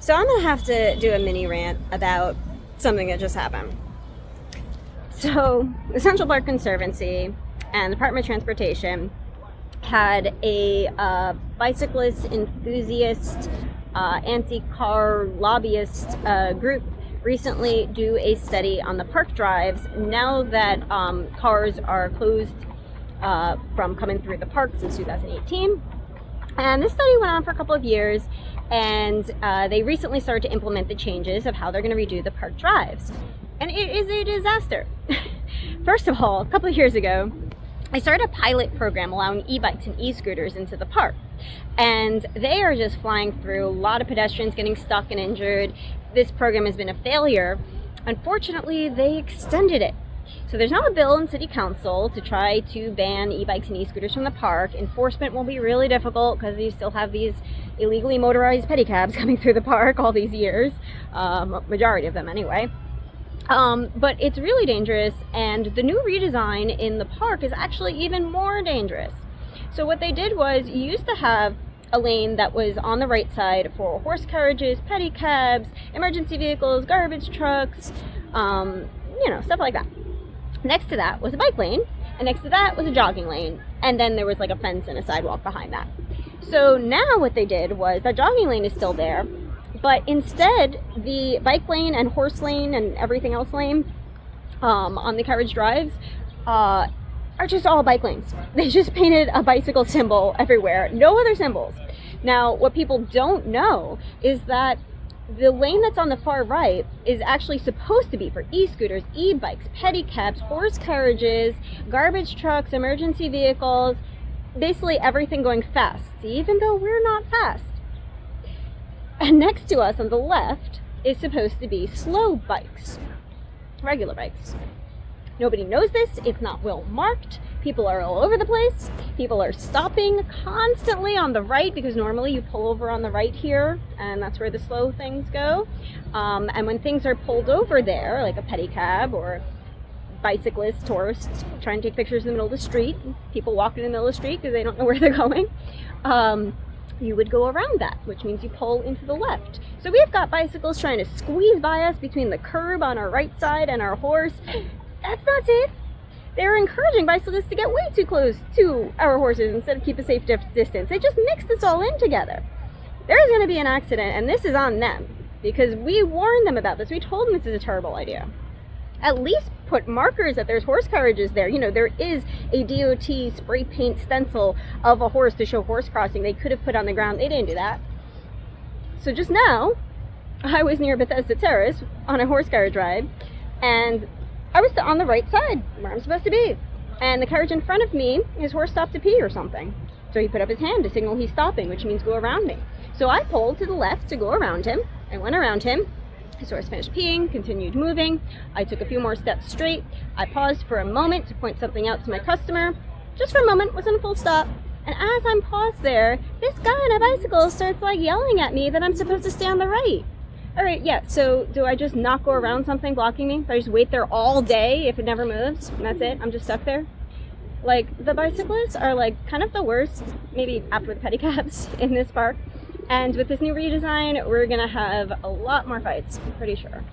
So I'm going to have to do a mini rant about something that just happened. So the Central Park Conservancy and the Department of Transportation had a bicyclist enthusiast, anti-car lobbyist group recently do a study on the park drives now that cars are closed from coming through the park since 2018. And this study went on for a couple of years, and they recently started to implement the changes of how they're going to redo the park drives. And it is a disaster. First of all, a couple of years ago, I started a pilot program allowing e-bikes and e-scooters into the park. And they are just flying through, a lot of pedestrians getting stuck and injured. This program has been a failure. Unfortunately, they extended it. So there's now a bill in City Council to try to ban e-bikes and e-scooters from the park. Enforcement will be really difficult because you still have these illegally motorized pedicabs coming through the park all these years, majority of them anyway. But it's really dangerous, and the new redesign in the park is actually even more dangerous. So what they did was, you used to have a lane that was on the right side for horse carriages, pedicabs, emergency vehicles, garbage trucks, stuff like that. Next to that was a bike lane, and next to that was a jogging lane, and then there was like a fence and a sidewalk behind that. So now what they did was, that jogging lane is still there, but instead the bike lane and horse lane and everything else lane on the carriage drives are just all bike lanes. They just painted a bicycle symbol everywhere, no other symbols. Now what people don't know is that the lane that's on the far right is actually supposed to be for e-scooters, e-bikes, pedicabs, horse carriages, garbage trucks, emergency vehicles, basically everything going fast, even though we're not fast. And next to us on the left is supposed to be slow bikes, regular bikes. Nobody knows this, it's not well marked, people are all over the place, people are stopping constantly on the right, because normally you pull over on the right here, and that's where the slow things go. And when things are pulled over there, like a pedicab or bicyclists, tourists trying to take pictures in the middle of the street, people walking in the middle of the street because they don't know where they're going, you would go around that, which means you pull into the left. So we've got bicycles trying to squeeze by us between the curb on our right side and our horse. That's not safe. They're encouraging bicyclists to get way too close to our horses instead of keep a safe distance. They just mix this all in together. There's going to be an accident, and this is on them, because we warned them about this. We told them this is a terrible idea. At least put markers that there's horse carriages there. There is a DOT spray paint stencil of a horse to show horse crossing. They could have put on the ground. They didn't do that. So just now, I was near Bethesda Terrace on a horse carriage ride, and I was on the right side, where I'm supposed to be. And the carriage in front of me, his horse stopped to pee or something. So he put up his hand to signal he's stopping, which means go around me. So I pulled to the left to go around him. I went around him. His horse finished peeing, continued moving. I took a few more steps straight. I paused for a moment to point something out to my customer. Just for a moment, wasn't a full stop. And as I'm paused there, this guy on a bicycle starts yelling at me that I'm supposed to stay on the right. All right, yeah, so do I just not go around something blocking me? Do I just wait there all day if it never moves and that's it? I'm just stuck there? The bicyclists are kind of the worst, maybe after the pedicabs in this park. And with this new redesign, we're gonna have a lot more fights, I'm pretty sure.